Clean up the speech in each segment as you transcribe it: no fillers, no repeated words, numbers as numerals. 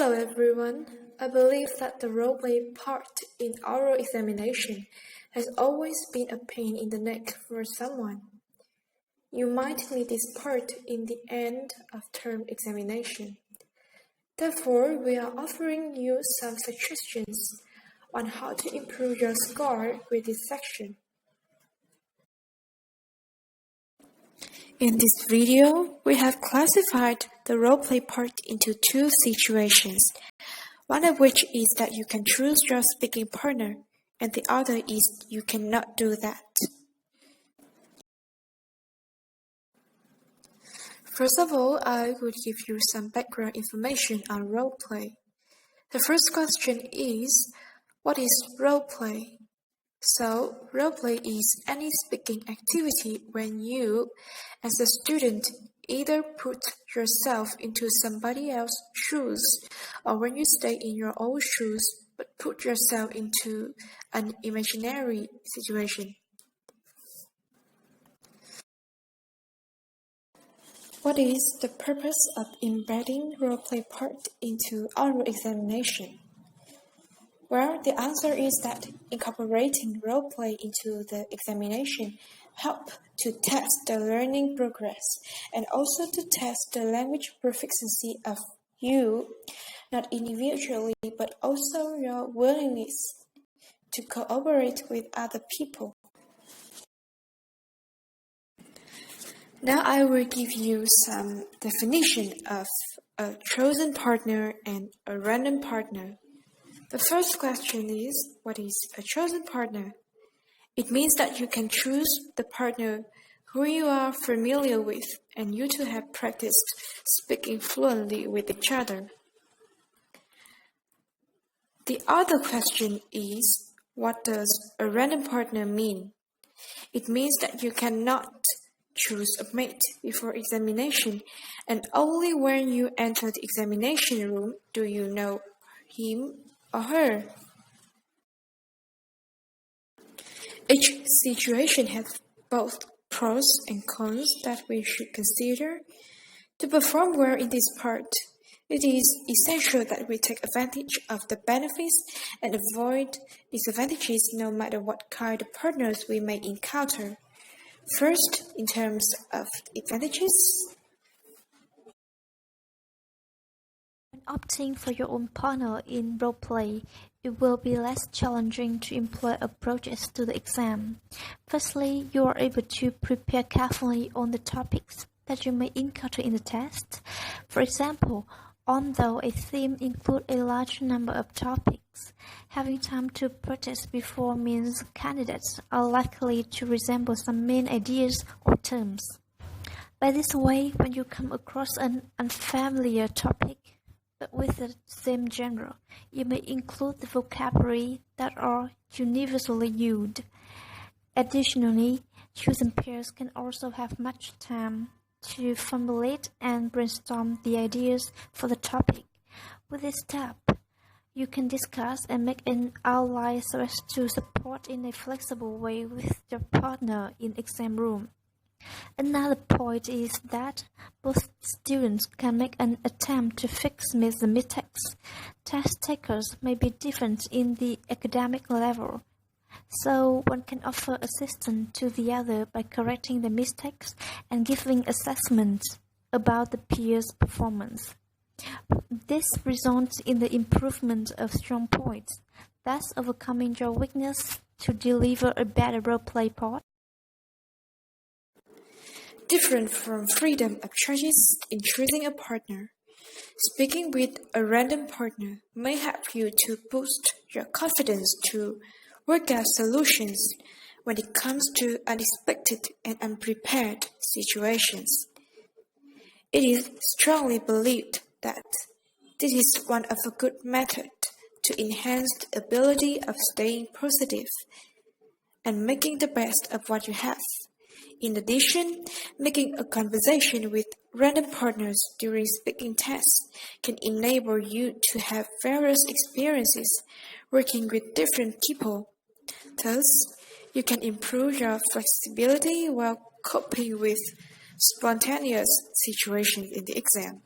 Hello everyone. I believe that the roleplay part in oral examination has always been a pain in the neck for someone. You might need this part in the end of term examination. Therefore, we are offering you some suggestions on how to improve your score with this section. In this video, we have classified the roleplay part into two situations, one of which is that you can choose your speaking partner, and the other is you cannot do that. First of all, I would give you some background information on roleplay. The first question is, what is roleplay? So, roleplay is any speaking activity when you, as a student, either put yourself into somebody else's shoes, or when you stay in your own shoes but put yourself into an imaginary situation. What is the purpose of embedding roleplay part into oral examination? Well, the answer is that incorporating roleplay into the examination help to test the learning progress and also to test the language proficiency of you, not individually but also your willingness to cooperate with other people. Now I will give you some definition of a chosen partner and a random partner. The first question is, what is a chosen partner? It means that you can choose the partner who you are familiar with and you two have practiced speaking fluently with each other. The other question is, what does a random partner mean? It means that you cannot choose a mate before examination, and only when you enter the examination room do you know him or her. Each situation has both pros and cons that we should consider. To perform well in this part, it is essential that we take advantage of the benefits and avoid disadvantages no matter what kind of partners we may encounter. First, in terms of advantages, when opting for your own partner in roleplay, it will be less challenging to employ approaches to the exam. Firstly, you are able to prepare carefully on the topics that you may encounter in the test. For example, although a theme includes a large number of topics, having time to practice before means candidates are likely to resemble some main ideas or terms. By this way, when you come across an unfamiliar topic, but with the same genre, you may include the vocabulary that are universally used. Additionally, chosen pairs can also have much time to formulate and brainstorm the ideas for the topic. With this step, you can discuss and make an outline so as to support in a flexible way with your partner in exam room. Another point is that both students can make an attempt to fix the mistakes. Test takers may be different in the academic level, so one can offer assistance to the other by correcting the mistakes and giving assessments about the peer's performance. This results in the improvement of strong points, thus overcoming your weakness to deliver a better roleplay part. different from freedom of choice in choosing a partner. Speaking with a random partner may help you to boost your confidence to work out solutions when it comes to unexpected and unprepared situations. It is strongly believed that this is one of a good method to enhance the ability of staying positive and making the best of what you have. In addition, making a conversation with random partners during speaking tests can enable you to have various experiences working with different people. Thus, you can improve your flexibility while coping with spontaneous situations in the exam.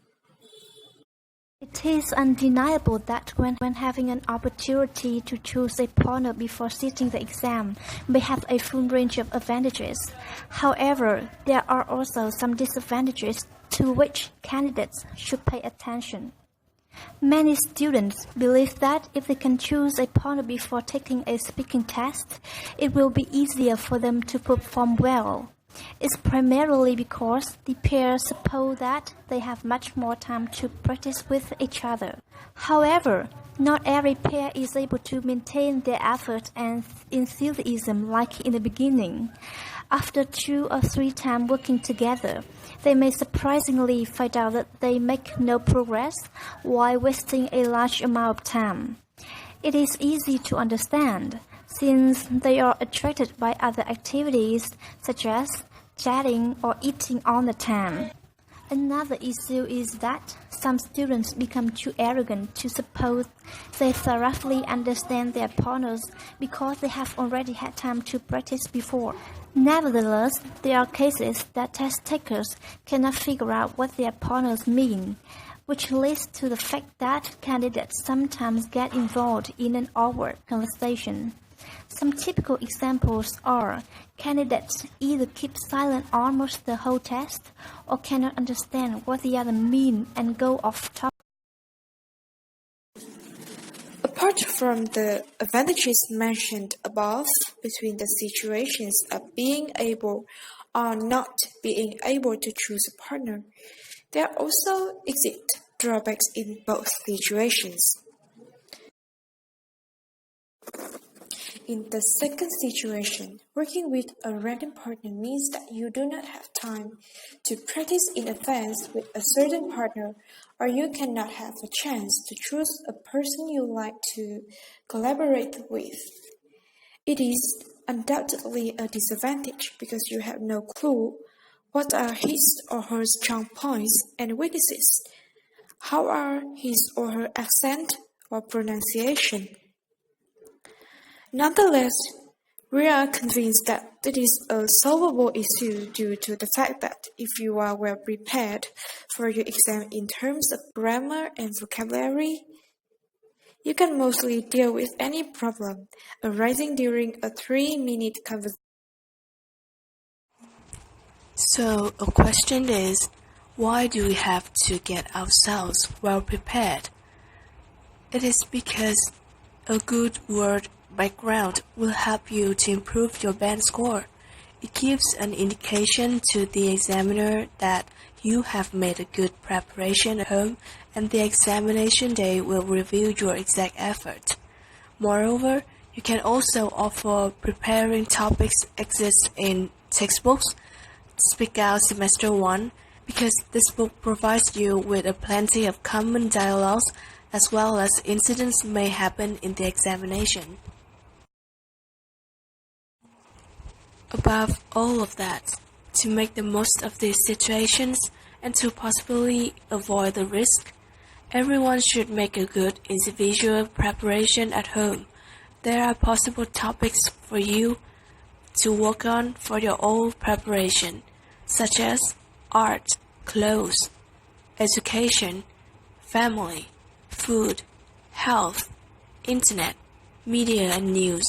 It is undeniable that when having an opportunity to choose a partner before sitting the exam may have a full range of advantages. However, there are also some disadvantages to which candidates should pay attention. Many students believe that if they can choose a partner before taking a speaking test, it will be easier for them to perform well. It's primarily because the pairs suppose that they have much more time to practice with each other. However, not every pair is able to maintain their effort and enthusiasm like in the beginning. After 2 or 3 times working together, they may surprisingly find out that they make no progress while wasting a large amount of time. It is easy to understand, since they are attracted by other activities such as chatting or eating all the time. Another issue is that some students become too arrogant to suppose they thoroughly understand their partners because they have already had time to practice before. Nevertheless, there are cases that test takers cannot figure out what their partners mean, which leads to the fact that candidates sometimes get involved in an awkward conversation. Some typical examples are candidates either keep silent almost the whole test or cannot understand what the other means and go off topic. Apart from the advantages mentioned above between the situations of being able or not being able to choose a partner, there also exist drawbacks in both situations. In the second situation, working with a random partner means that you do not have time to practice in advance with a certain partner, or you cannot have a chance to choose a person you like to collaborate with. It is undoubtedly a disadvantage because you have no clue what are his or her strong points and weaknesses. How are his or her accent or pronunciation? Nonetheless, we are convinced that it is a solvable issue due to the fact that if you are well prepared for your exam in terms of grammar and vocabulary, you can mostly deal with any problem arising during a 3-minute conversation. So, a question is, why do we have to get ourselves well prepared? It is because a good word background will help you to improve your band score. It gives an indication to the examiner that you have made a good preparation at home, and the examination day will review your exact effort. Moreover, you can also offer preparing topics exist in textbooks, Speak Out Semester 1, because this book provides you with a plenty of common dialogues as well as incidents may happen in the examination. Above all of that, to make the most of these situations and to possibly avoid the risk, everyone should make a good individual preparation at home. There are possible topics for you to work on for your own preparation, such as art, clothes, education, family, food, health, internet, media and news,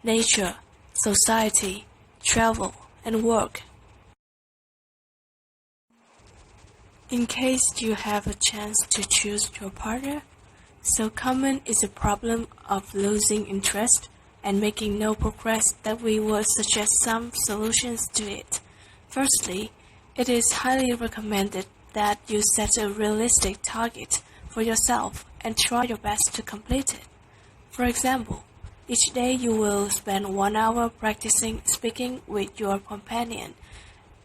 nature, society, travel, and work. In case you have a chance to choose your partner, so common is the problem of losing interest and making no progress that we would suggest some solutions to it. Firstly, it is highly recommended that you set a realistic target for yourself and try your best to complete it. For example, each day you will spend 1 hour practicing speaking with your companion,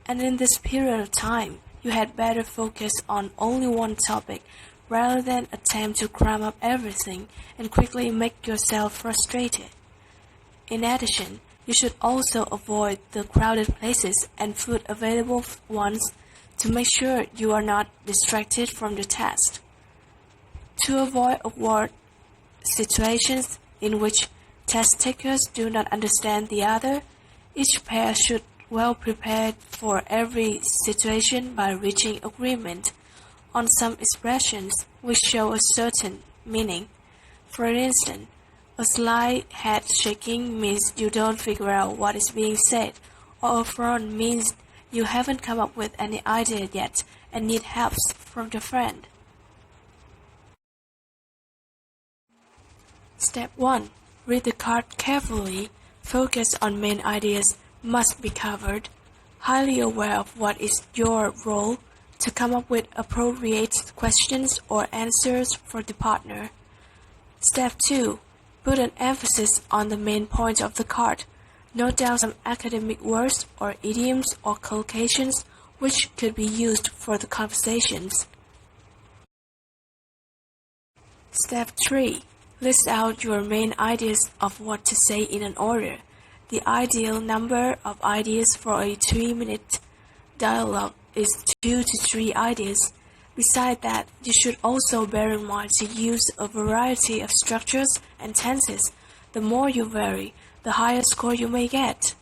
and in this period of time, you had better focus on only one topic rather than attempt to cram up everything and quickly make yourself frustrated. In addition, you should also avoid the crowded places and food available ones to make sure you are not distracted from the test. To avoid awkward situations in which test takers do not understand the other, each pair should well prepare for every situation by reaching agreement on some expressions which show a certain meaning. For instance, a slight head shaking means you don't figure out what is being said, or a frown means you haven't come up with any idea yet and need help from your friend. Step 1. Read the card carefully. Focus on main ideas must be covered. Highly aware of what is your role to come up with appropriate questions or answers for the partner. Step 2. Put an emphasis on the main point of the card. Note down some academic words or idioms or collocations which could be used for the conversations. Step 3. List out your main ideas of what to say in an order. The ideal number of ideas for a 3-minute dialogue is 2 to 3 ideas. Besides that, you should also bear in mind to use a variety of structures and tenses. The more you vary, the higher score you may get.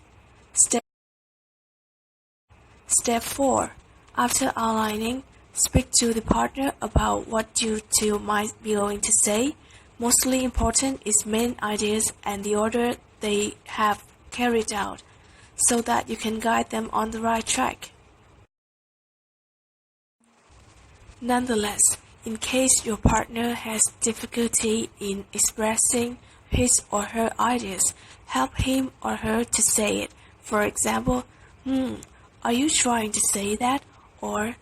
Step 4. After outlining, speak to the partner about what you two might be going to say. Mostly important is main ideas and the order they have carried out, so that you can guide them on the right track. Nonetheless, in case your partner has difficulty in expressing his or her ideas, help him or her to say it. For example, are you trying to say that? Or,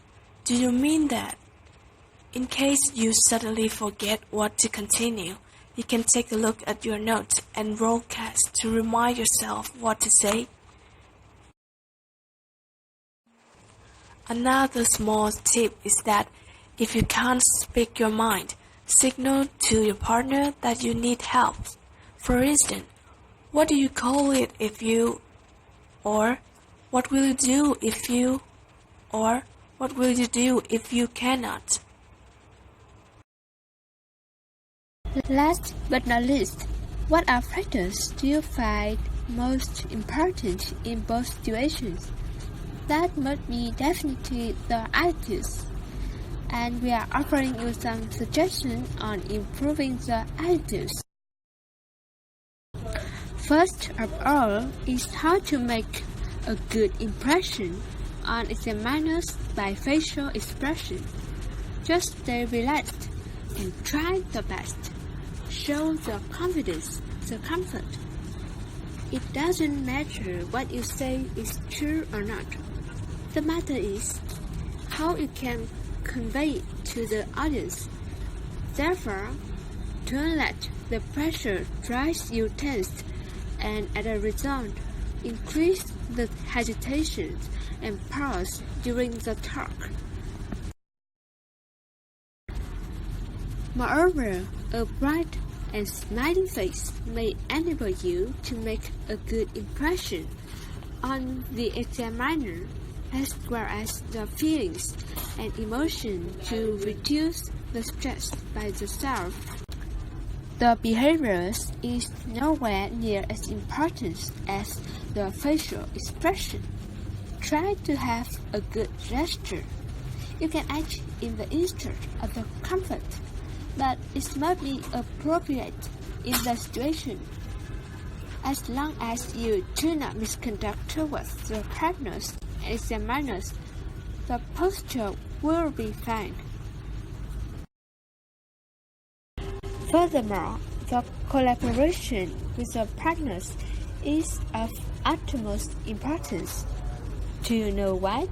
do you mean that? In case you suddenly forget what to continue, you can take a look at your notes and rollcast to remind yourself what to say. Another small tip is that if you can't speak your mind, signal to your partner that you need help. For instance, what do you call it if you, or what will you do if you, or what will you do if you cannot? Last but not least, what are factors do you find most important in both situations? That must be definitely the attitudes, and we are offering you some suggestions on improving the attitudes. First of all is how to make a good impression on examiners by facial expression. Just stay relaxed and try the best. Show the confidence, the comfort. It doesn't matter what you say is true or not. The matter is how you can convey it to the audience. Therefore, don't let the pressure drive you tense, and as a result, increase the hesitation and pause during the talk. Moreover, a bright and smiling face may enable you to make a good impression on the examiner, as well as the feelings and emotion to reduce the stress by the self. The behaviors is nowhere near as important as the facial expression. Try to have a good gesture. You can act in the interest of the comfort, but it must be appropriate in the situation. As long as you do not misconduct towards the partners and examiners, the posture will be fine. Furthermore, the collaboration with the partners is of utmost importance. Do you know what?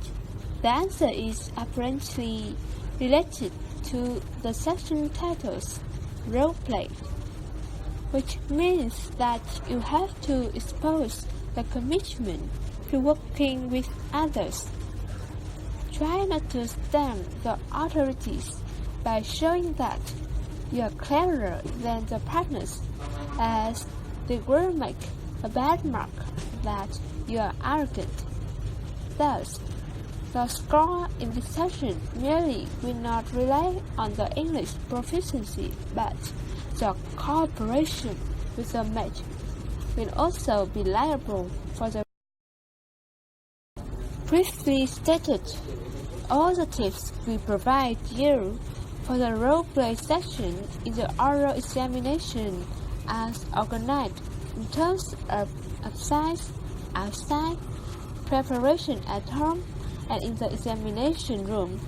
The answer is apparently related to the section titles, role play, which means that you have to expose the commitment to working with others. Try not to stamp the authorities by showing that you are cleverer than the partners, as they will make a bad mark that you are arrogant. Thus, the score in this session merely will not rely on the English proficiency, but the cooperation with the mate will also be liable for the briefly stated. all the tips we provide you for the role-play section in the oral examination are organized in terms of size, outside, preparation at home, and in the examination room.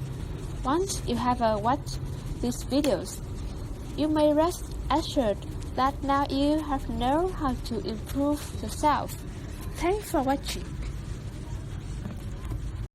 Once you have watched these videos, you may rest assured that now you have known how to improve yourself. Thanks for watching.